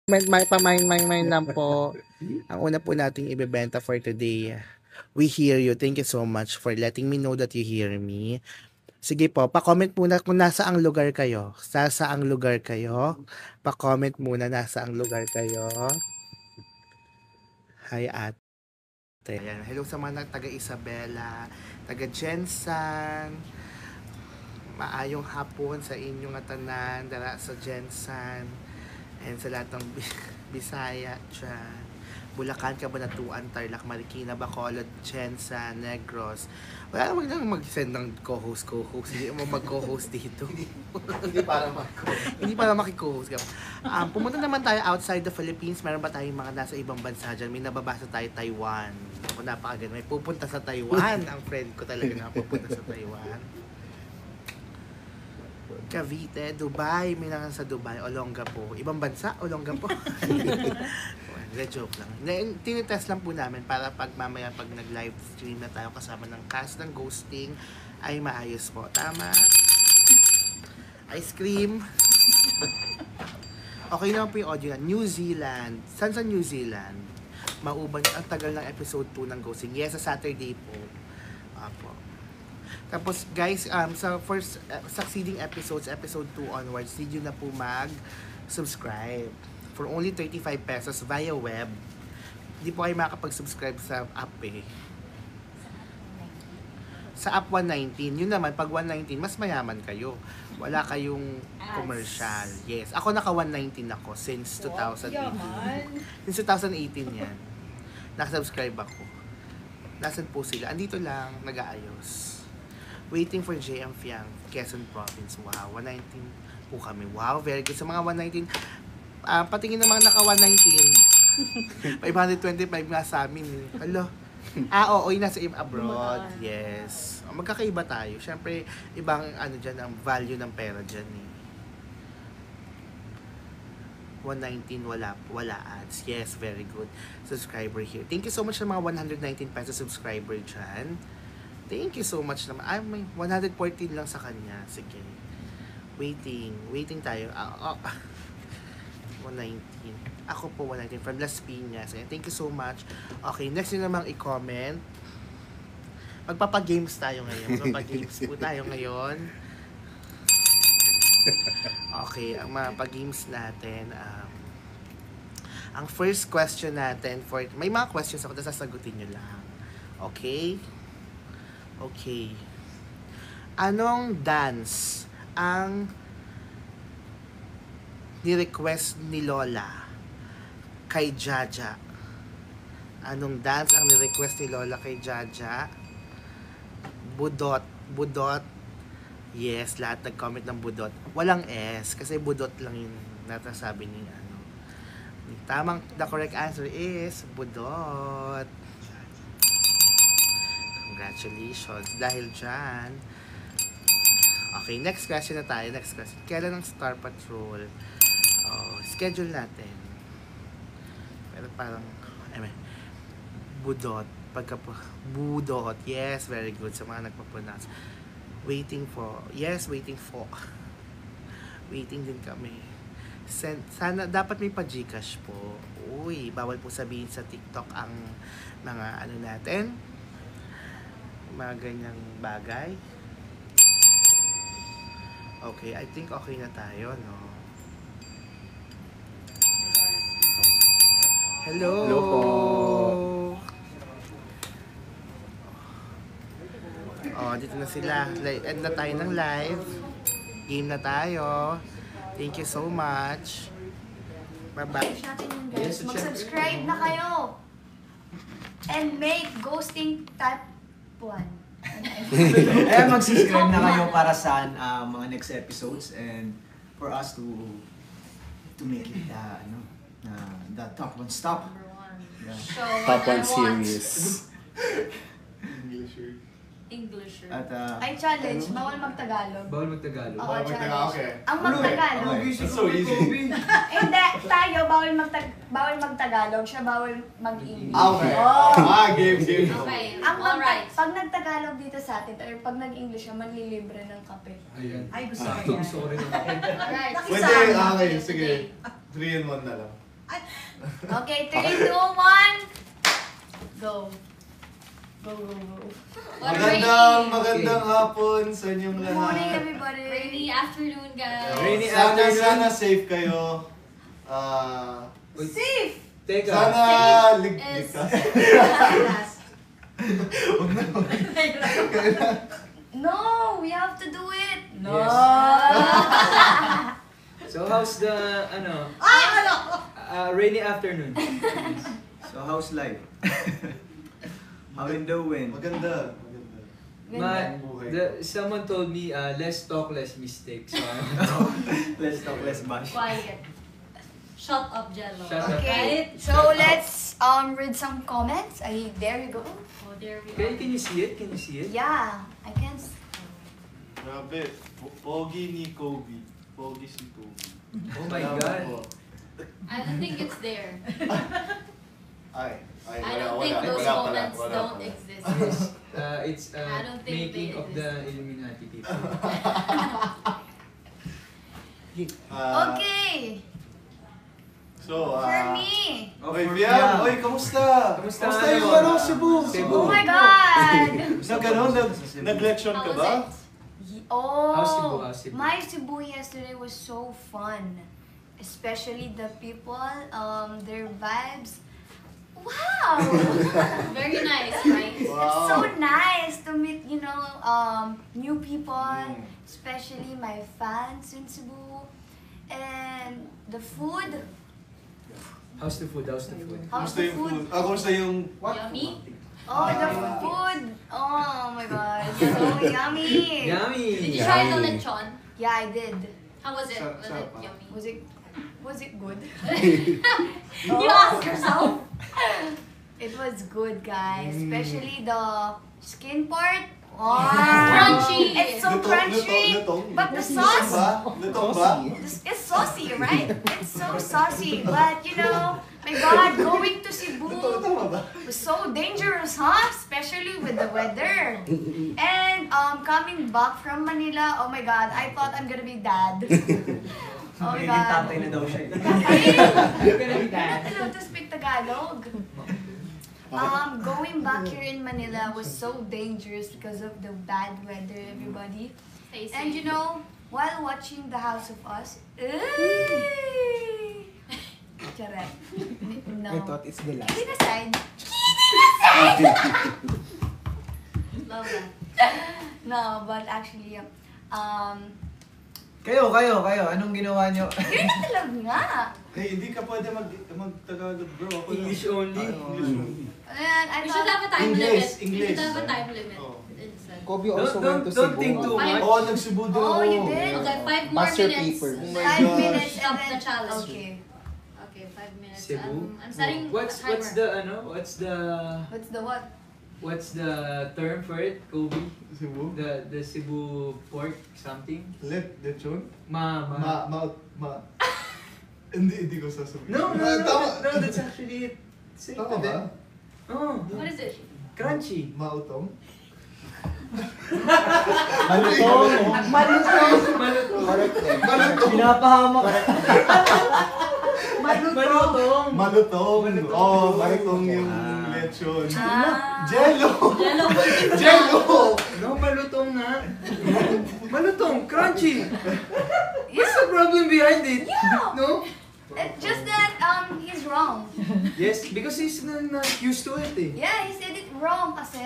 Pamain lang po. Ang una po nating ibebenta for today. We hear you. Thank you so much for letting me know that you hear me. Sige po, pa-comment muna kung nasaang lugar kayo. Sasaang lugar kayo? Pa-comment muna nasaang lugar kayo. Hi ate. Ayan. Hello sa mga taga Isabela, taga Jensan. Maayong hapon sa inyong tanan dara sa Jensan. And sa lahat ng Bisaya dyan. Bulacan, Cabanatuan, Tarlac, Marikina, Bacolod, Jensan, Negros. Wala naman lang mag-send ng co-host. Hindi mo mag-co-host dito. Hindi para mag-co-host. Hindi para maki-co-host ka. Pumunta naman tayo outside the Philippines. Meron ba tayong mga nasa ibang bansa dyan? May nababasa tayo Taiwan. Ako napakaganda. May pupunta sa Taiwan. Ang friend ko talaga na pupunta sa Taiwan. Cavite, Dubai, may nasa Dubai, Olongapo. Ibang bansa, Olongapo. Joke lang. Tinitest lang po namin para pag mamaya pag nag-live stream na tayo kasama ng cast ng Ghosting ay maayos po. Tama? Ice cream. Okay naman po yung audio na. New Zealand. Saan sa New Zealand? Mauban. Ang tagal ng episode 2 ng Ghosting. Yes, sa Saturday po. Apo. Tapos guys, sa first succeeding episodes, episode 2 onwards, need nyo na po mag-subscribe for only 35 pesos via web. Hindi po kayo makakapag-subscribe sa app eh. Sa app 119, yun naman, pag 119, mas mayaman kayo. Wala kayong commercial. Yes, ako naka 119 ako since 2018. Since 2018 yan. Nakasubscribe ako. Nasaan po sila? Andito lang, nag-aayos. Waiting for JM Fiang, Quezon Province. Wow, 119 po kami. Wow, very good. Sa mga 119, patingin ng mga naka 119. 525 nga sa amin. Hello. Oo, yun nasa abroad. Yes. Magkakaiba tayo. Siyempre, ibang ano dyan, ang value ng pera dyan eh. 119, wala ads. Yes, very good. Subscriber here. Thank you so much sa mga 119 pesos subscriber dyan. Thank you so much naman. Ay, may 114 lang sa kanya. Sige. Waiting tayo. 119. Ako po 119 from Las Piñas. Thank you so much. Okay, next nyo namang i-comment. Magpapagames tayo ngayon. Magpapagames po tayo ngayon. Okay, ang mga pag-games natin. Ang first question natin, may mga questions ako na sasagutin nyo lang. Okay? Okay. Anong dance ang ni-request ni Lola kay Jaja? Anong dance ang ni-request ni Lola kay Jaja? Budot. Yes, lahat nag-comment ng budot. Walang S, kasi budot lang yung natasabi ni ano. The correct answer is budot. Congratulations. Dahil dyan. Okay, next question na tayo. Next question. Kailan ang Star Patrol? Schedule natin. Pero parang, budot. Budot. Yes, very good. Sa mga nagpapronounce. Waiting for. Yes, waiting for. Waiting din kami. Sana, dapat may pa-Gcash po. Uy, bawal po sabihin sa TikTok ang mga ano natin. Mga ganyang bagay. Okay, I think okay na tayo, no? Hello! Hello po! Dito na sila. End na tayo ng live. Game na tayo. Thank you so much. Bye-bye. Mag-subscribe na kayo. And make Ghosting Type 1. Mag-subscribe na kayo para sa mga next episodes and for us to make it the top one stop. Yeah. Top 1 series. Englisher. At Ay, challenge. Bawal mag-Tagalog. bawal mag-Tagalog. Oo, challenge. Okay. Ang mag-Tagalog. Okay. That's so easy. Hindi, tayo bawal mag-Tagalog, siya bawal mag-English. Okay. Oh. Game. Okay, alright. Pag nag-Tagalog dito sa atin, or pag nag-English siya, manlilibre ng kape. Ayan. Ay, gusto ko yan. Gusto ko rin. Alright. Pwede, okay, sige. 3 in 1 na lang. Okay, 3, 2, 1. Go. Go, go, go. Magandang hapon sa inyong Good morning, lahat. everybody. Rainy afternoon, guys. Rainy Sana safe kayo. Safe! Teka. Sana Is- ligtas. No, we have to do it. No. Yes. So how's the rainy afternoon? So how's life? How you doing? Maganda. Someone told me less talk, less mistake. So Let's talk, let's bash. Quiet. Shut up, Jello. Shut up. Okay, so let's read some comments. There you go. Oh, there we can you are. see it? Can you see it? Yeah, I can. Grabe. Pogi ni Kobe. Pogi si Kobe. Oh my Salamat God. po. I don't think it's there. Ay, I don't think those moments don't exist. Yes. It's I don't think making they of the Illuminati people. Okay, So, for me. Oy, Biam! Oy, kamusta? Kamusta yung Cebu? Cebu. Oh my God. Nag-lecture ka How ba? was it? Oh, How's Cebu? How's Cebu? my Cebu yesterday was so fun. Especially the people, their vibes. Wow! Very nice, right? It's so nice to meet, new people, Mm. especially my fans in Cebu. And the food. How's the food? How's the food? How's Kamusta the yung food? food? Kamusta yung... Yummy? Oh, the food. Oh my God, so yummy. Yummy! Did you try the lechon? Yeah, I did. How was it? Was Sarap, it yummy? Was it good? You asked yourself. It was good, guys. Especially the skin part. Oh, Crunchy. It's so crunchy. But the sauce, Lutong ba? it's saucy, right? It's so saucy. But my God, going to Cebu Tama ba? was so dangerous, huh? Especially with the weather. And coming back from Manila, oh my God, I thought I'm gonna be dad. Oh my Magiging God. tatay na daw siya. You're gonna be dad. I don't know to speak Tagalog. Going back here in Manila was so dangerous because of the bad weather, everybody. Stay And safe. while watching The House of Us, Charet. No. I thought it's the last. Kidding aside. Love that. No, but actually, Kayo, anong ginawa nyo? you're not alam nga. Eh, hindi ka pwede mag-Tagalog, bro. Ako English lang. only. English only. And I We should thought, have a time English, limit. We English. should have a time limit. Oh. Instead. Kobe also went to Don't Cebu. think too much. Oo, nag-Cebu din Oh, ako. you did? Okay, 5 more Pass your minutes. papers. Oh my 5 gosh. minutes and Stop then... the challenge. Okay. Okay, 5 minutes. Cebu. I'm setting What's a timer. what's the What's the what? term for it, Kobe? Cebu? The Cebu pork something? Lechon? Ma. Hindi ko sasabihin. No, Tama. that's actually it. Say it Tama to them. ba? Oh, What is it? crunchy. Mautong? Correct eh. Pinapahamak. Malutong. Malutong. Oh, malutong yung lechon. Jello! Jello. Jello! No, malutong nga. Malutong, crunchy. What's the problem behind it? Yeah. No? It's just that he's wrong. Yes, because he's not used to it eh. Yeah, he said it wrong kasi.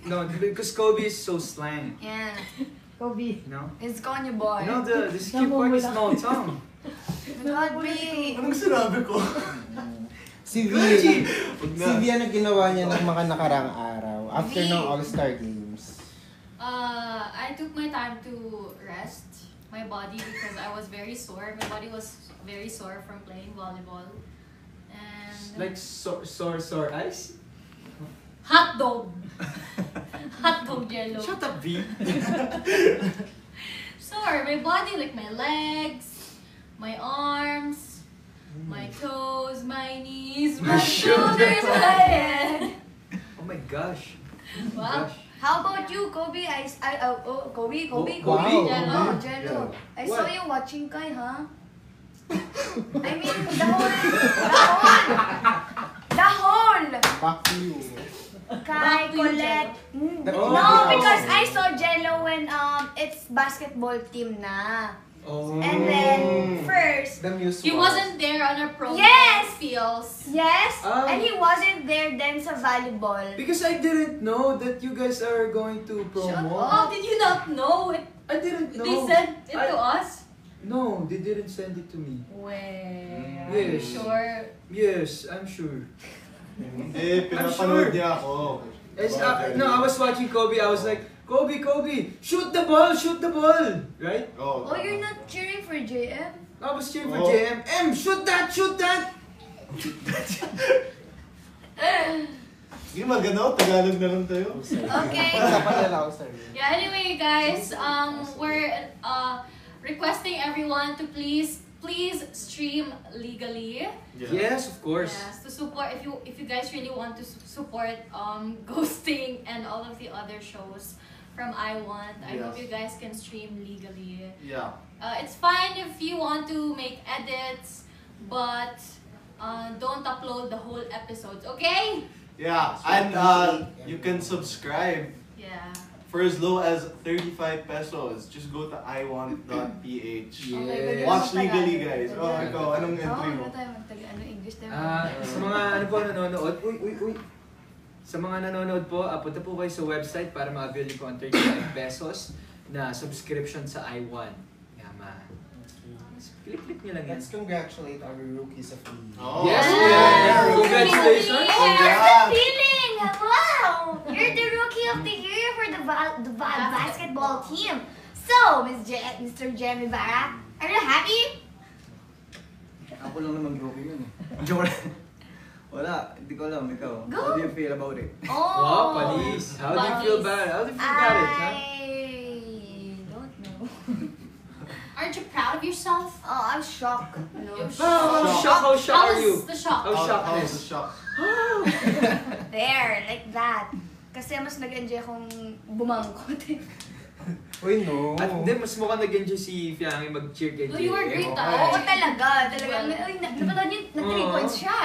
No, because Kobe is so slang. Yeah. You know? It's Kanye boy. You know, the skip part is small tongue. God, me. Anong sinabi ko? Si Crunchy. V ang ginawa niya ng mga nakarang araw after V. ng All-Star Games. I took my time to rest my body because I was very sore. My body was very sore from playing volleyball. And Like sore eyes? hot dog. Hot dog Jello. Shut up, V. Sore. My body, like my legs, my arms, my toes, my knees, my shoulders, my head. Oh my gosh. Wow. How about you, Kobe? Kobe. Wow. Jello. Kobe. Jello. I saw you watching Kai, huh? I mean, the whole! Fuck you. Kay Colette. Oh. No, because I saw Jello when it's basketball team na. Oh. And then first, The Muse He was. wasn't there on our promo. Yes! Feels. yes, Ah. and he wasn't there then sa volleyball. Because I didn't know that you guys are going to promo. Oh, did you not know? I didn't know. They sent it to us? No, they didn't send it to me. Wait. Yes. Are you sure? Yes, I'm sure. Pinapanood niya ako. No, I was watching Kobe. I was like, Kobe, shoot the ball, right? Oh, you're not cheering for JM? I was cheering for Oh. JM. Shoot that! Hindi magano, Tagalog na lang tayo. Okay. Usapan nila ako, sir. Yeah, anyway guys, we're requesting everyone to please stream legally. Yes, of course. Yes, to support if you guys really want to support Ghosting and all of the other shows from I hope Yes. you guys can stream legally. Yeah. It's fine if you want to make edits, but don't upload the whole episodes, okay? Yeah, and you can subscribe Yeah. for as low as 35 pesos. Just go to iwant.ph. Yes. Watch legally, guys. Oh, ikaw, anong entry mo? Ano tayo English tayo. Sa mga ano po nanonood, uy. Sa mga nanonood po, punta po kayo sa website para ma-avail niyo po ang 35 pesos na subscription sa iWan. Yama. Click nyo lang yan. Let's congratulate our rookies of the year. Oh. Yes, Wow. yeah. Congratulations. How's the feeling? Wow! You're the rookie of the year for the basketball team. So, Mr. Jeremy Barra, are you happy? Ako lang naman rookie yun eh. Joke lang. Wala, hindi ko alam. Ikaw, Go. how do you feel about it? Oh! Wow, Panis. How do you feel about it? How do you feel about it, huh? I don't know. Aren't you proud of yourself? Oh, I'm shocked. No. How shocked are you? was the shock? How shocked How's is? the shock? There, like that. Kasi mas nag-enjoy akong bumangkot eh. Uy, no. At hindi, mas mukhang nag-enjoy si Fiangi mag-cheer kay No, you were great, JM. Oo, ah. talaga. Talagang, Well, uy, napanood niyo, na 3 Oo. points siya.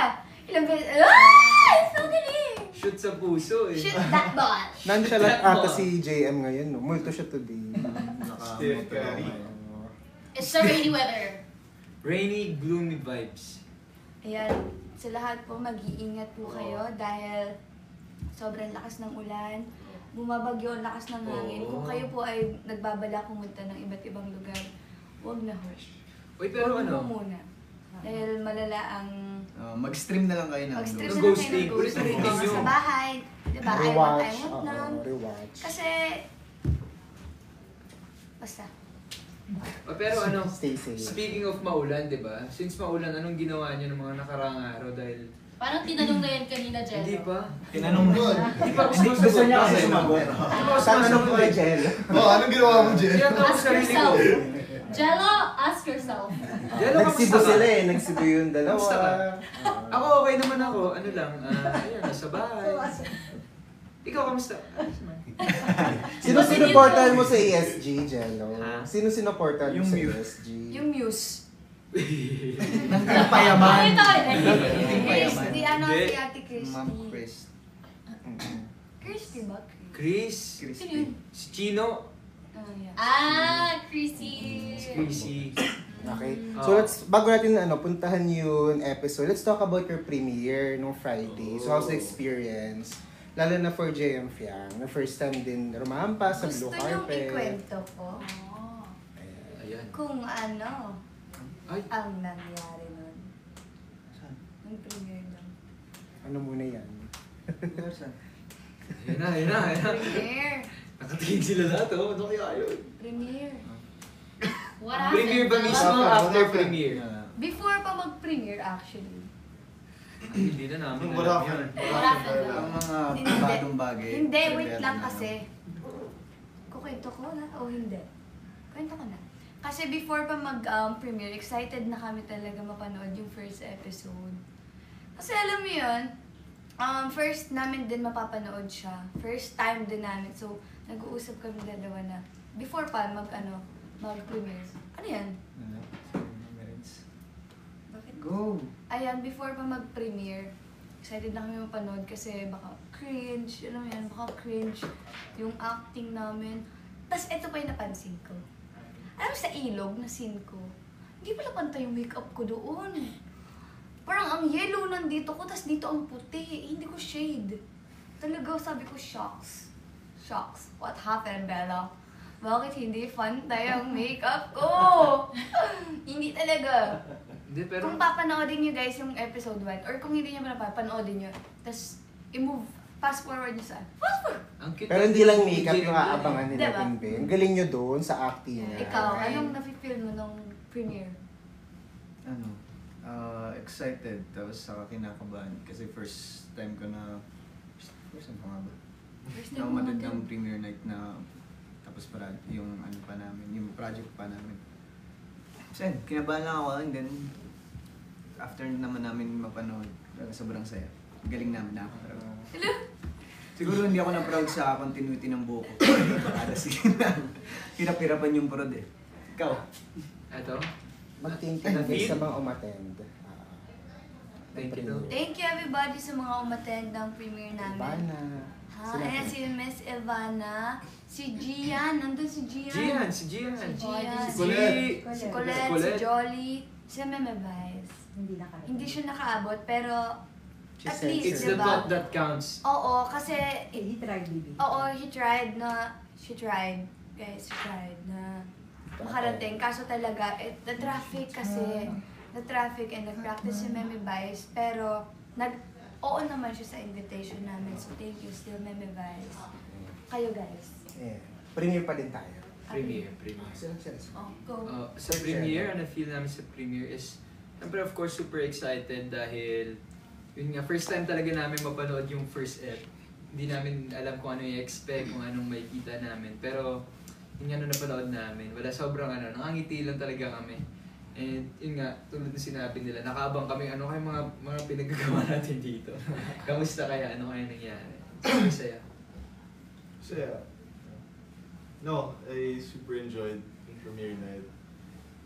Ilang beses, ah! So galing! Shoot sa puso eh. Shoot that ball. Nonchalant ata si JM ngayon, no? Multo siya today. Steph Curry. It's the rainy weather. Rainy, gloomy vibes. Ayan, sa lahat po, mag-iingat po kayo dahil sobrang lakas ng ulan. Bumabagyo ang lakas ng hangin. Kung kayo po ay nagbabala pumunta ng iba't ibang lugar, huwag na ho. Uy, pero Huwag ano? mo muna. Dahil malala ang Mag-stream na lang kayo ng mag-stress Ng na lang ghosting. kayo ng ghosting. Ulit-ulitin nyo. Sa bahay. Diba? I Rewatch. want lang. Rewatch. Kasi, basta. Pero ano, Stay safe. speaking of maulan, di ba? Since maulan, anong ginawa niyo ng mga nakaraang araw dahil... Parang tinanong na yan kanina, Jello. Hindi pa. Tinanong mo. Hindi pa ako Gusto niya kasi sumagot. sumagot. Hindi pa ako Tanong sumagot ko eh. kay Jel. Oh, anong ginawa mo, Jen? Siya ako Ask sarili ko. yourself. Jello, ask yourself. Jello, Nagsibo kamusta ka? sila eh. Nagsibo yung dalawa. Kamusta ka? Ako okay naman ako. Ano lang, ayun, nasa bahay. Ikaw, kamusta? Sino sinuportahan mo sa ESG, Jello? Ha? Sino sinuportahan mo Yung sa Muse. ESG? Yung Muse. Nang payaman. Chris, di ano Hindi. si Ate Christy. Ma'am Chris. Christy ba? Chris. Sino yun? Si Chino. Oh, yeah. Ah, Chrissy. Si Chrissy. Okay. Oo. So bago natin puntahan yung episode, let's talk about your premiere nung Friday. So how's the experience? Lalo na for JM Fiang, na first time din rumampa sa Gusto blue niyong carpet. ikwento ko Oh. Ayan. kung ano Ay. ang nangyari nun. Nung premiere nun. Ano muna yan? Ayan na. Premiere. Nakatingin sila lahat, oh. Ano kaya yun? Premiere. What happened? Premiere ba mismo? What After happened? premiere? Before pa mag-premiere actually. Hindi na namin What alam happened? yun. What happened? Ang mga Hindi. bagong bagay. Hindi, wait prepare lang na kasi. Kukwento ko na o hindi? Kwento ko na. Kasi before pa mag-premiere, excited na kami talaga mapanood yung first episode. Kasi alam mo yun, first namin din mapapanood siya. First time din namin. So, nag-uusap kami dalawa na before pa mag-premiere. Ano yan? Go! Ayan, before pa mag-premiere, excited na kami mapanood kasi baka cringe, alam mo yan, baka cringe yung acting namin. Tapos ito pa yung napansin ko. Alam mo sa ilog na scene ko, hindi pala pantay yung makeup ko doon. Parang ang yellow nandito ko, tapos dito ang puti. Hindi ko shade. Talaga, sabi ko, shocks. Shocks. What happened, Bella? Bakit hindi pantay ang makeup ko? Hindi talaga. Hindi, pero... Kung papanoodin nyo guys yung episode 1, or kung hindi nyo papanoodin nyo, tapos i-move, fast forward nyo sa, fast forward! Ang cute Pero hindi lang makeup yung aabangan nila Diba? din, Ben. Galing nyo doon sa acting niya. Ikaw, anong nafe-feel mo nung premiere? Ano, excited, tapos saka kinakabahan. Kasi first time ko na, first time ko nga ba? First Na time mo umatid natin. ng premiere night na, tapos para yung ano pa namin, yung project pa namin. So yun, kinabahan lang ako, and then, after naman namin mapanood, sobrang saya. Galing namin na ako. Hello? Siguro hindi ako na-proud sa continuity ng buhok ko. Kada scene na, hirap-hirapan yung prod eh. Ikaw? Ito? Mag-thank you guys sa mga umattend. Thank you. Thank you everybody sa mga umattend ng premiere namin. Ivana. Ha, ayan si Miss Ivana, si Gian, nandun si Gian. Si Gian. Si Gian. Si Colette. Si Colette, si Jolly, si Meme Vice. Hindi nakarating. Hindi siya nakaabot, pero She at said- least, It's the diba? thought that counts. Oo, kasi, He tried, baby. oo, she tried, guys, she tried na makarating. Kaso talaga, the traffic kasi, the traffic and nag-practice si Meme Vice, pero, oo naman siya sa invitation namin. So, thank you still, Meme Vice. Kayo, guys. Yeah. Premiere pa din tayo. Premiere. Sila. Oh, go. Sa premiere, ano feel namin sa premiere is, siyempre of course super excited dahil yun nga, first time talaga namin mapanood yung first ep. Hindi namin alam kung ano i-expect, kung anong makikita namin. Pero yun nga, napanood namin, wala sobrang nangangiti lang talaga kami. And yun nga, tulad na sinabi nila, nakaabang kami, ano kayo mga pinagagawa natin dito. Kamusta kaya, ano kaya nangyari? Masaya. So yeah. No, I super enjoyed the premiere night.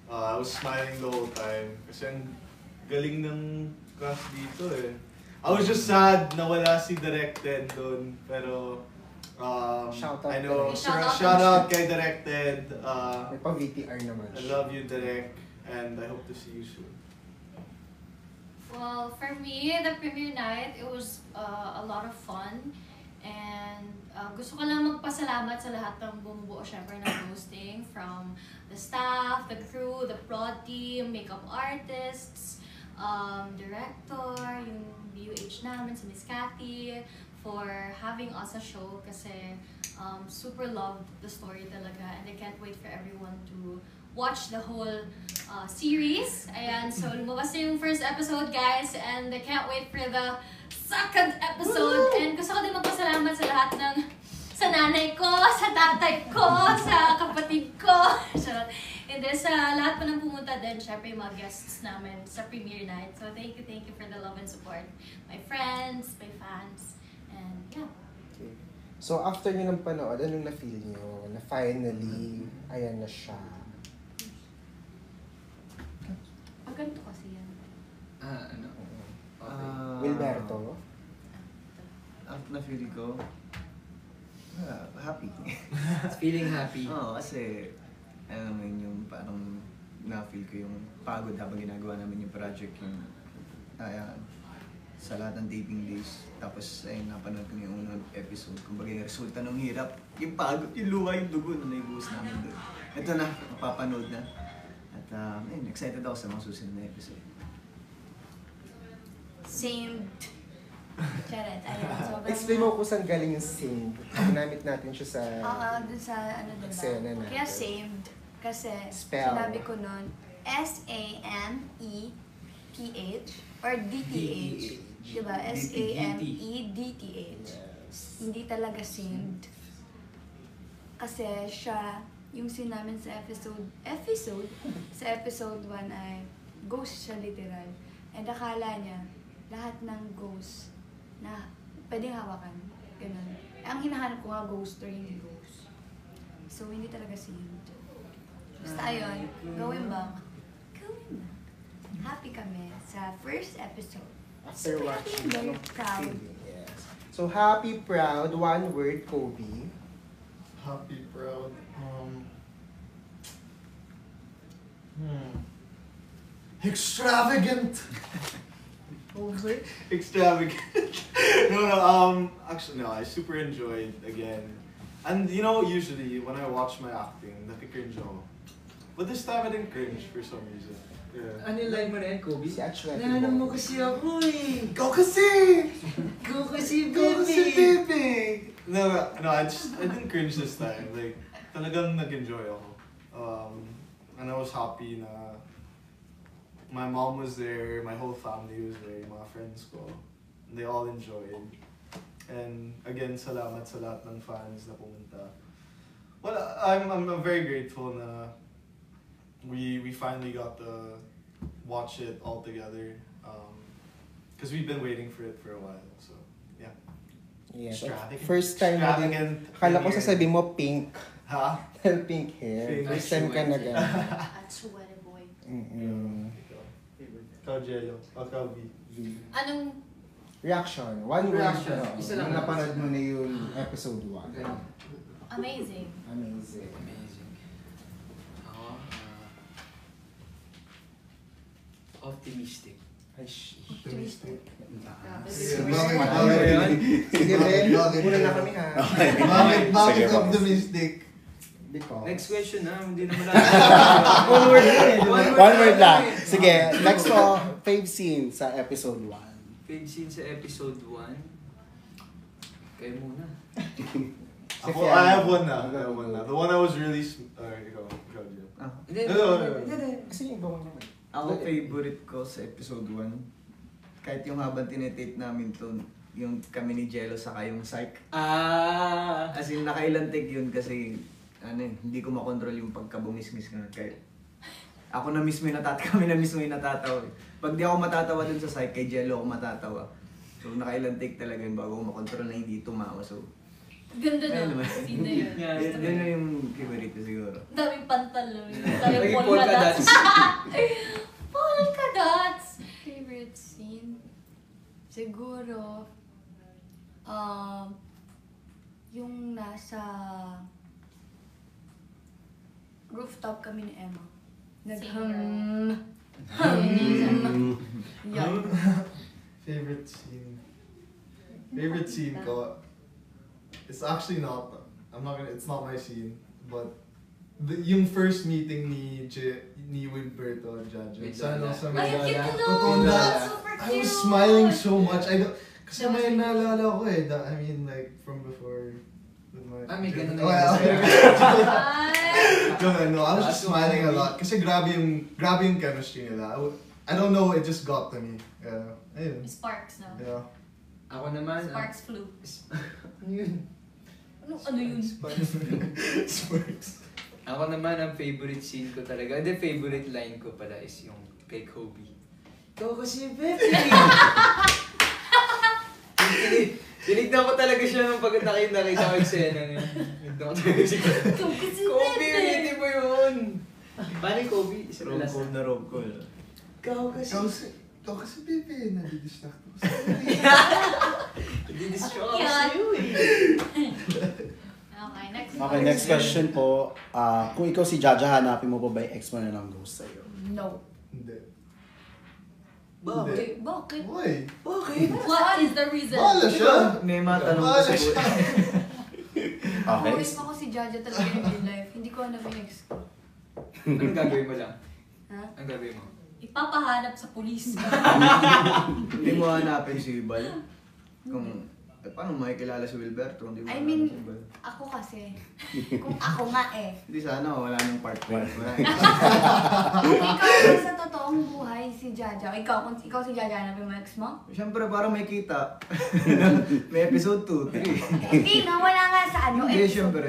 I was smiling the whole time kasi ang galing ng cast dito eh. I was just sad na wala si Directed doon, pero Shout out I know, Direct. shout out kay Directed. May pa-VTR naman I love you, Direct, and I hope to see you soon. Well, for me, the premiere night, it was a lot of fun. And gusto ko lang magpasalamat sa lahat ng bumubuo syempre ng hosting, from the staff, the crew, the prod team, makeup artists, director, yung BUH namin, si Miss Cathy, for having us a show kasi super loved the story talaga, and I can't wait for everyone to watch the whole series. Ayan, so lumabas na yung first episode, guys, and I can't wait for the second episode. And gusto ko din magpasalamat sa lahat ng, sa nanay ko, sa tatay ko, sa kapatid ko, and then sa lahat po ng pumunta din, syempre yung mga guests namin sa premiere night. So thank you for the love and support. My friends, my fans, and yeah. Okay. So after nyo nang panood, anong na-feel nyo? Na finally, ayan na siya. Ganito kasi yan. Ano? Wilberto? Na-feel ko, happy. Feeling happy. Oo, kasi, alam mo yun, yung parang na-feel ko yung pagod habang ginagawa namin yung project, yung sa lahat ng taping days. Tapos, ayun, napanood ko yung unang episode. Kumbaga yung resulta ng hirap, yung pagod, yung luha, yung dugo na naibuhos namin doon. Ito na, mapapanood na. At, ayun, excited ako sa mga susunod na episode. Same. Charet, ayun. Sobrang... Explain mo kung saan galing yung sing. Ginamit natin siya sa... dun sa ano diba? Eksena natin. Kaya saved. Kasi Spell. sinabi ko nun, S-A-M-E-P-H or D-T-H. Diba? S-A-M-E-D-T-H. Hindi talaga saved. Kasi siya, yung scene namin sa sa episode 1 ay ghost siya literal. And akala niya, lahat ng ghost na pwedeng hawakan. Ganun. Ang hinahanap ko nga ghost or hindi ghost. So, hindi talaga saved. Basta ayun, going back. Going back. happy kami sa first episode. After Super watching, happy and very anong proud. feeling? Yes. So, happy, proud, one word, Kobe. Happy, proud. Extravagant. Extravagant. Actually, no. I super enjoyed again, and you know, usually when I watch my acting, nakikringe ako. But this time I didn't cringe for some reason. Yeah. Ano yung line mo na yan, Kobe? Si Achua. Nahanap mo kasi ako eh. Go kasi! Go kasi, Go kasi, baby! baby! No, I didn't cringe this time. Like, talagang nag-enjoy ako. And I was happy na my mom was there, my whole family was there, mga friends ko. And they all enjoyed. And again, salamat sa lahat ng fans na pumunta. Well, I'm very grateful na we finally got to watch it all together. Because we've been waiting for it for a while. So, yeah. Yes. Extravagant. First time na din. Extravagant Akala ko premiere. sasabihin mo pink. Ha? Pink hair. Pink. First time ka na gan. At sweaty boy. Ikaw, Jello. Ikaw, V. Anong Reaction. One word. Reaction. No. Isa lang. Nung napanood mo na yung episode 1. amazing? Amazing. Amazing. Ako, optimistic. Ay, Optimistic. Sige, Sige, Ben. bakit? Muna na kami ha. Bakit Sige, optimistic? Because. Next question na, hindi naman natin. One word lang eh. One word lang. Sige, next po, fave scene sa episode 1. Fave scene sa episode 1. Kayo muna. Ako, I have one na. The one I was really... Ikaw, Jill. Hindi, Hindi. Kasi yung iba mo naman. Ako favorite ko sa episode 1. Kahit yung habang tinetape namin to, yung kami ni Jello saka yung psych. As in, nakailan take yun kasi hindi ko makontrol yung pagkabumismis nga. Kaya ako na mismo yung kami na mismo yung natatawa. Pag di ako matatawa dun sa psych, kay Jello ako matatawa. So nakailan take talaga yun bago ko makontrol na hindi tumawa. So, Ganda ayun na. naman. Scene na yun. Yun na yung favorite ko siguro. Ang daming pantal na yun. Ang daming Naging polka polka dots. dots. Polka dots! Favorite scene? Siguro, yung nasa rooftop kami ni Emma. Singer. Yun. Favorite scene. Favorite scene ko. It's actually not. It's not my scene, but yung first meeting ni Wilberto at Jaja. Sa Ay, ang cute Manila. na Totoo nun! na. Super I cute! was smiling so much. Kasi may naalala ko eh. I mean, like, from before. With my... May ganun na Well, Ay! no, I was just smiling a lot. Kasi grabe yung chemistry nila. I don't know, it just got to me. Yeah. Ayun. Sparks, no? Yeah. Ako naman. Sparks flew. Ano yun? Ano yun? Sparks. Ako naman, ang favorite scene ko talaga, the favorite line ko pala is yung kay Kobe. Ikaw kasi, Pepe! Tinignan ko talaga siya nung pag nakita ko yung eksena niya. Tinignan ko talaga siya. Ikaw kasi, Kobe, Pepe! hindi mo yun! Paano yung Kobe? Isa na last. Rob ko. Ikaw kasi. Ikaw kasi, baby, nadidistract ko. Hindi distract Yan. sa'yo eh. Okay, next Okay, next question po. Kung ikaw si Jaja, hanapin mo pa ba yung ex mo na ng ghost sa'yo? No. Hindi. Bakit? Bakit? Why? Bakit? What is the reason? Bahala siya! May matanong ko Bahala sa siya! Okay. Ako mismo ko si Jaja talaga in real life. Hindi ko alam yung ex ko. Anong gagawin mo lang? Ha? Anong gagawin mo? Ipapahanap sa pulis. Hindi mo hanapin si Bal. Paano makikilala si Wilberto? Hindi mo I hanapin mean, si Bal. ako kasi. Kung ako nga eh. Hindi sana, wala nang part 1. Wala Kung ikaw sa totoong buhay si Jaja, ikaw si Jaja, hanapin mo ex mo? Siyempre, para may kita. May episode 2, 3. Hindi na, wala nga sa ano. Hindi, episode. siyempre.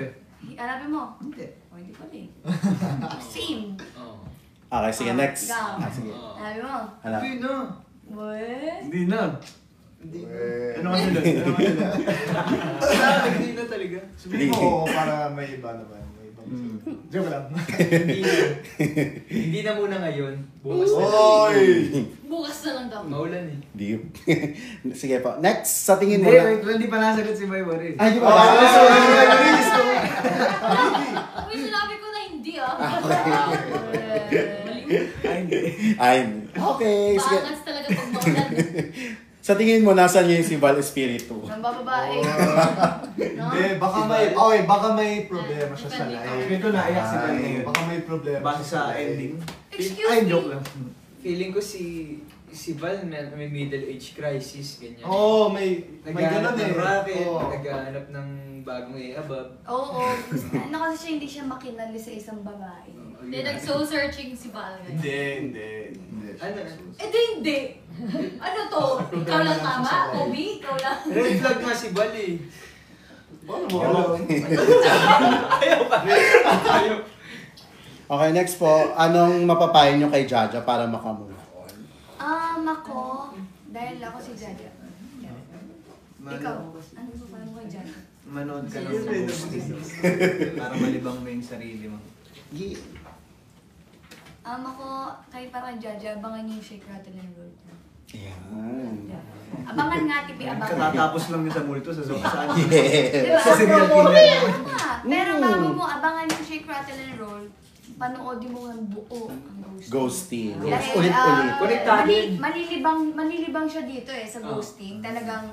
Hanapin mo? Hindi. O, hindi pala eh. Same. Oo. Okay, sige, next. Ikaw. Sige. Oo. Hanapin mo? Hanap. Hindi na. What? Hindi na. Ano kasi doon? Hindi na talaga. Sabihin mo para may iba naman. May iba Joke lang. Hindi na muna ngayon. Bukas na lang. Oy! Bukas na lang daw. Maulan eh. Deep. Sige po. Next, sa tingin mo Hindi, na... wait, hindi pa nasagot si Boy Boris. Ay, di ba? Uy, sinabi ko na hindi ah. Ay, hindi. Ay, okay. Sige. Maangas talaga pag maulan. Sa tingin mo, nasaan niya yung si Val Espiritu? Nang bababae. No? Hindi, baka may problema siya sa life. Ito na, iyak si Val ngayon. Baka may problema. Base sa ending. Excuse Ay, me. joke lang. Feeling ko si Val may middle age crisis, ganyan. Oo, may Naghahanap ganun ng racket, Oo. naghahanap ng bagong i-abab. Oo. Ano kasi siya, hindi siya makinali sa isang babae. Hindi, nag-soul searching si Val ngayon. Hindi. Ano? Eh di hindi. Ano to? Ikaw lang tama? Obi? Ikaw lang? Red flag nga si Val eh. Paano mo alam? Ayaw pa rin. Ayaw. Okay, next po. Anong mapapayo nyo kay Jaja para makamove on? Ako, dahil ako si Jaja. Ikaw, ano ba parang mo kay Jaja? Manood ka ng ghosting. Para malibang mo yung sarili mo. Yeah. Ako, kay parang Jaja, abangan niyo yung Shake, Rattle, and Roll. Ayan. Abangan nga, tipi, abangan. Katatapos lang yun sa multo sa saan. Yeah. Diba? Sa serial killer. Tama. Pero bago mo abangan yung Shake, Rattle, and Roll, panoodin mo ng buo ang Ghosting. Dahil, Ulit-ulit. Connected. malilibang siya dito sa ghosting. Talagang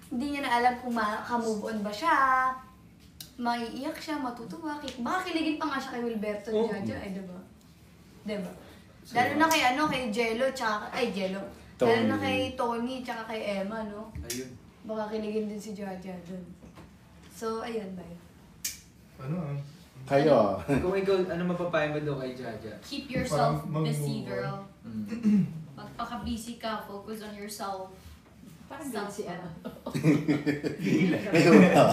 hindi niya na alam kung maka-move on ba siya, maiiyak siya, matutuwa, baka kiligin pa nga siya kay Wilberto ni Jaja, ay diba? Diba? Lalo na kay Jello, tsaka, Jello. Lalo na kay Tony, tsaka kay Emma, no? Ayun. Baka kiligin din si Jaja dun. So, ayun, bye. Ano? Kayo. Kung ikaw, ano mapapayo mo daw kay Jaja? Keep yourself Parang busy, mag-move on. girl. Magpaka-busy ka. Focus on yourself. Parang ganun si ano.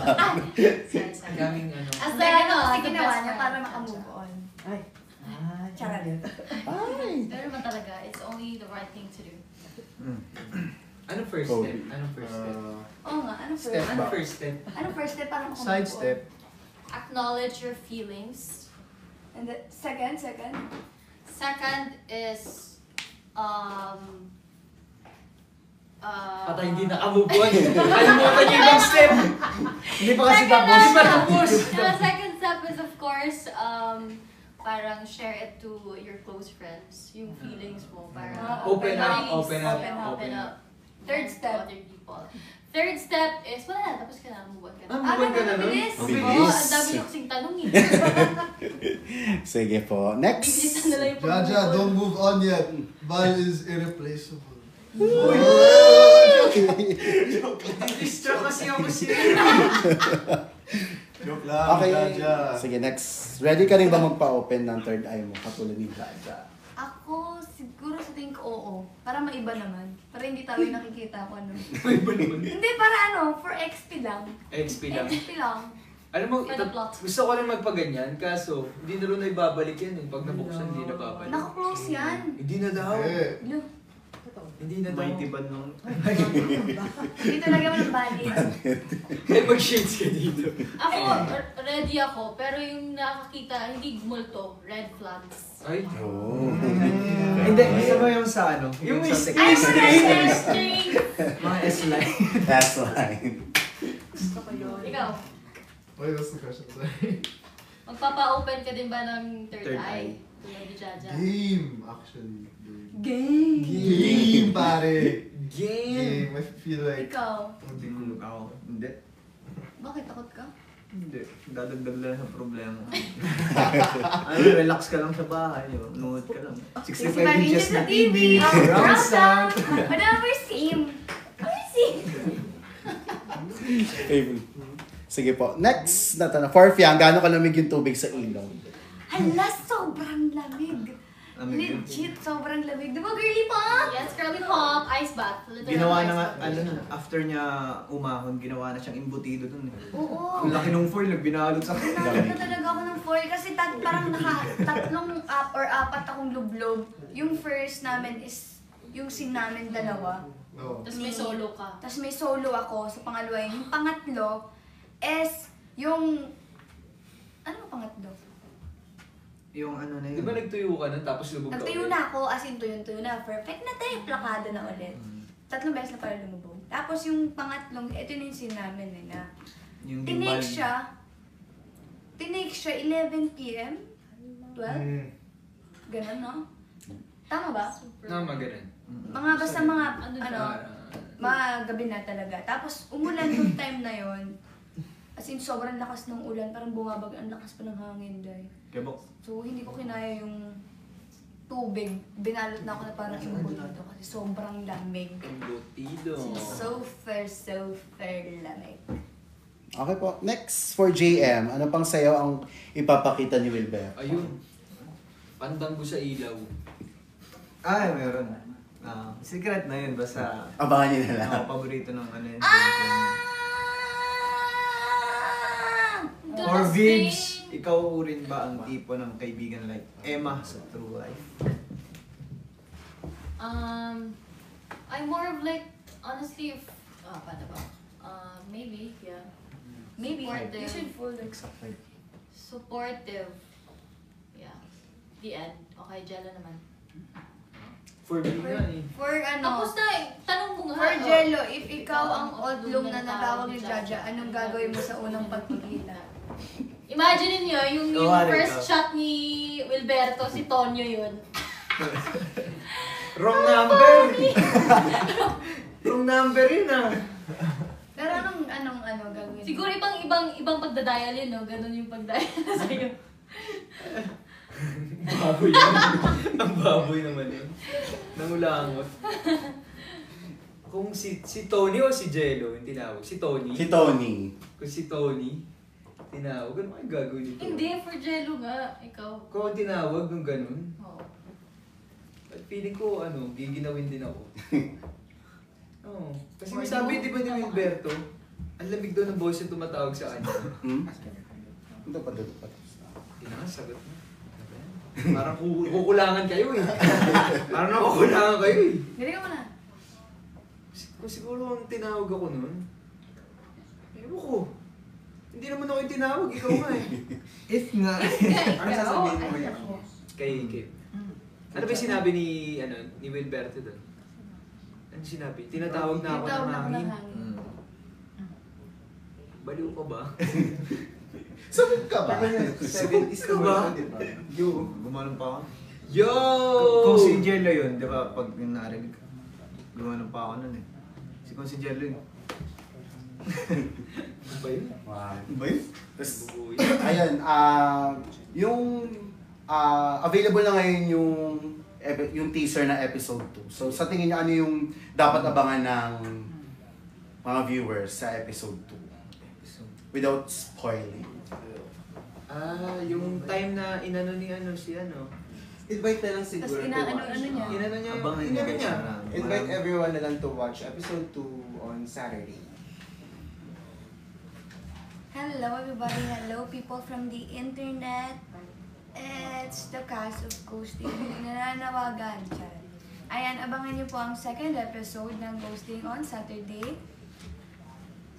Sorry. Kaming ano. As Hindi, the, kasi the ginawa best niya friend. para makamove on. Ay. Charot. Ay. Pero naman talaga, it's only the right thing to do. Anong first step? Anong first step? Oo nga, ano first? Step. Anong first step? Ano first step para makamove on? Sidestep. Acknowledge your feelings. And the second? Second is, Patay, hindi nakamove on. Kalimutan niyo yung step. Hindi pa kasi Second tapos. Hindi pa tapos. The second step is of course, parang share it to your close friends. Yung feelings mo, parang Open up, release, open up, open up. Third to step. other people. Third step is, wala na, tapos ka na, move on ka na. Move on ka na nun? mabilis. Ang Oo, bilis. ang dami niyo kasing tanong eh. Sige po. Bilisan Next. na lang yung Jaja, pag-move on. don't move on yet. Val is irreplaceable. Distract kasi ako siya. Joke lang, Okay. Jaja. Sige, next. Ready ka rin ba magpa-open ng third eye mo katulad ni Jaja? Ako, siguro sa tingin ko oo. Para maiba naman. Para hindi tayo yung nakikita ko ano. Iba naman. Hindi, para ano, for XP lang. XP lang. XP lang. Alam mo, For the plot. gusto ko lang magpaganyan, kaso hindi na rin na ibabalik yan eh. Pag nabuksan, hindi na babalik. Naka-close yan. Hindi na daw. Eh, Lo, Hindi na daw. Mighty Band nung... hindi talaga mo ng bali. Eh, mag-shades ka dito. Ako, ready ako, pero yung nakakita, hindi multo, red flags. Ay. Oh. Hindi, gusto mo yung sa ano? Yung sa may Ay, straight. String! mga S-line. That's line. Gusto ko yun. Ikaw, wait, what's the question? Sorry. magpapa-open ka din ba ng third Third eye? Tulad ni Jaja. Game, actually. Gay. Game, pare. Game. Game. I feel like... Ikaw, Hindi ko Ako, hindi. bakit takot ka? Hindi. Dadagdag lang sa problema. Ano, relax ka lang sa bahay. Nuhod ka lang. 65 inches na TV. Round sound. Madama sim. Sige po. Next na tanong. For Fiang, gaano kalamig yung tubig sa ilog? Hala, sobrang lamig. Lamig yun. Legit, sobrang lamig. Di ba, girly pa? Yes, girly pop, ice bath. Literal Ginawa ice na nga, bath. ano na, after niya umahon, ginawa na siyang imbutido dun. Oo. Ang laki nung foil, nagbinalot sa Nakakita na talaga ako ng foil kasi parang tatlong or apat akong lublob. Yung first namin is yung scene namin dalawa. No. Tapos may solo ka. Tapos may solo ako sa pangalawa. Yung pangatlo is yung... Ano ang pangatlo? Yung ano na Di yun. ba nagtuyo ka nun tapos lubog ka Nagtuyo ulit? na ako, as in tuyo na. Perfect na tayo, plakado na ulit. 3 beses na para lumubog. Tapos yung pangatlong, ito na yung scene namin eh, na Yung tinake siya 11 p.m. 12? Ganon, no? Tama ba? Tama, ganun. Mga basta mga, Ano mga gabi na talaga. Tapos umulan yung time na yon. As in, sobrang lakas ng ulan. Parang bumabag, ang lakas pa ng hangin dahil. Kabok. So, hindi ko kinaya yung tubig. Binalot na ako na parang imbulito kasi sobrang lamig. Embutido. So fair lamig. Okay po. Next, for JM, ano pang sayaw ang ipapakita ni Wilber? Ayun. Pandang ko sa ilaw. Ay, meron. Secret na yun, basta Abangan niyo na lang. paborito ng ano yun. Do Or the Vibs, same. ikaw rin ba ang tipo ng kaibigan like Emma sa True Life? I'm more of like, honestly, if, paano ba? Maybe, yeah. Maybe. Supportive. You should fold it. Supportive. Yeah. The end. Okay, Jello naman. For me nga eh. For ano, Tapos na, tanong mo nga. for oh. Jello, if ikaw ang oddlong oddlong na natawag ni Jaja, anong gagawin mo sa unang pagkikita? Imagine niyo yung Kumari first ka. shot ni Wilberto, si Tonyo yun. Wrong number! Wrong number yun ah. Pero anong gagawin? Siguro ibang pagdadial yun, no? Ganun yung pagdadial sa'yo. Baboy yun. Ang baboy naman yun. Nangulangot. Kung si Tony o si Jello yung tinawag? Si Tony? Si Tony. Kung si Tony, tinawag, ano kayong gagawin nito? Hindi, for Jello nga. Ikaw. Kung ang tinawag nung ganun, Oo. at feeling ko, giginawin din ako. Oo. Kasi may sabi, di ba ni Wilberto, ang lamig daw ng boss yung tumatawag sa kanya. Hmm? Ito pa, ito pa. Sagot na. Parang kukulangan kayo eh. Parang nakukulangan kayo eh. Galing ka muna. Kung siguro ang tinawag ako nun, ewan ko. Hindi naman ako yung tinawag, ikaw nga eh. If nga. Ano sasabihin mo yan? Kay. Ano ba yung sinabi ni Wilberto doon? Ano sinabi? Tinatawag na ako Tinatawag ng na ako ng hangin. hangin. Baliw ka ba? Sabog ka ba? 70s ka ba? Yo, gumanon pa ako. Yo! Kung si Jello yun, di ba, pag yung narinig, gumanon pa ako nun eh. Kung si Jello yun. Ano ba yun? Wow. Ba yun? Tapos, Bubuoy. ayun, yung available na ngayon yung teaser na episode 2. So, sa tingin niyo, ano yung dapat abangan ng mga viewers sa episode 2? Without spoiling. Yung time na inano ni si Invite na lang Tapos siguro to inaano watch. niya. Inano niya yung Abangan niya inano guys. niya. Invite everyone na lang to watch episode 2 on Saturday. Hello everybody, hello people from the internet. It's the cast of Ghosting nananawagan. Charot. Ayan, abangan niyo po ang second episode ng Ghosting on Saturday.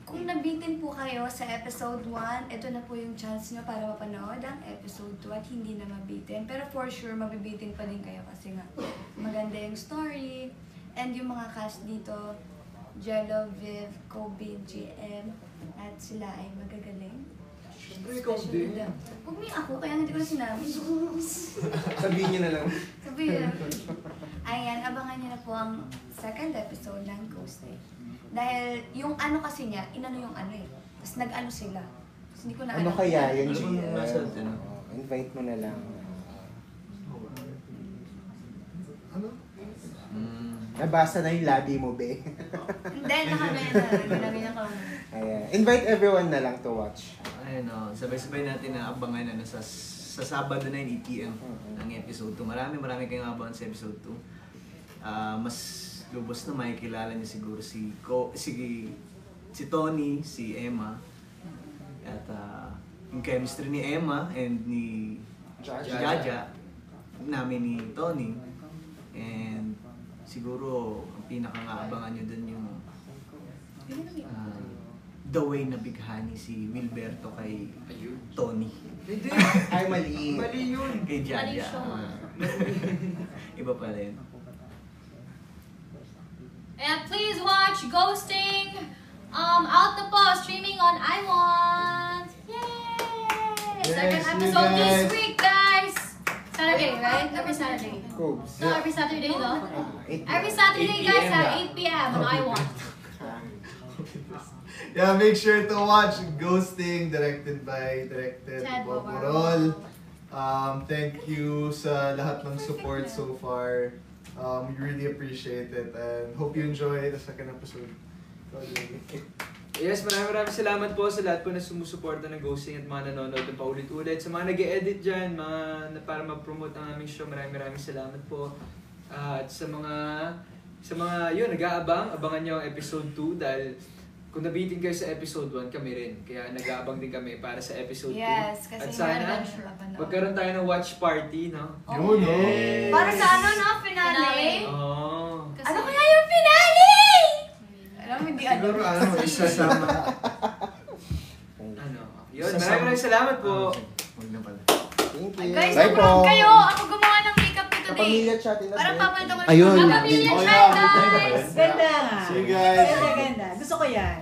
Kung nabitin po kayo sa episode 1, ito na po yung chance nyo para mapanood ang episode 2 at hindi na mabitin. Pero for sure, mabibitin pa din kayo kasi nga maganda yung story. And yung mga cast dito, Jello, Viv, Kobe, GM, at sila ay magagaling. Siyempre ikaw din. Huwag mo yung ako, kaya hindi ko na sinabi. Sabihin niyo na lang. Sabihin. Ayan, abangan niyo na po ang second episode ng Ghosting. Dahil yung ano kasi niya, inano yung ano eh. Tapos nag-ano sila. Tapos hindi ko na Ano alam. kaya yun, Ano bang GM? nasa atin? Invite mo na lang. Nabasa na yung labi mo, be. Hindi, nakamena. Ginaganya ko. Ayan. Invite everyone na lang to watch. Ayun sabay-sabay natin na abangan sa Sabado 9 p.m. ang episode 2. Marami kayong abangan sa episode 2. Mas lubos na makikilala niyo siguro si Tony, si Emma. At yung chemistry ni Emma and ni Jaja, namin ni Tony. And siguro ang pinakangaabangan niyo dun yung the way na bighani si Wilberto kay Ayun. Tony. Hindi. Ay, mali. Mali yun. Kay Mali Jaja. siya. Iba pala yun. And please watch Ghosting out na po, streaming on iWant. Yay! Yes, Second you episode this guys. week, guys. Saturday, right? Every Saturday. Cobes. No, every Saturday, no? 8 Every Saturday, 8 guys, PM at na. 8 p.m. on iWant. Yeah, make sure to watch Ghosting, directed Ted Bob Bobarol. Burol. Thank you sa lahat ng support so far. We really appreciate it and hope you enjoy the second episode. Yes, maraming salamat po sa lahat po na sumusuporta ng Ghosting at mga nanonood na paulit-ulit. Sa mga nag-e-edit dyan, para ma-promote ang aming show, maraming salamat po. At sa mga yun, nag-aabang, abangan nyo ang episode 2 dahil kung nabitin kayo sa episode 1, kami rin. Kaya nag-aabang din kami para sa episode 2. Yes, kasi At may sana, adventure pa na. magkaroon tayo ng watch party, no? Yun, no? Yes. Para sa ano, no? Finale? Oh. Ano kaya yung finale? Alam mo, hindi Siguro ano, isa sa mga... Ano? Yun, maraming salamat po. Huwag na pala. Thank you. Guys, Bye nag-vlog po. kayo. Ako gumawa ng makeup ko today. Kapamilya chat in Parang papalitan ko Ayun. Kapamilya Oh, chat, yeah. guys! Ganda nga. See you guys. Ganda, ganda. Gusto ko yan.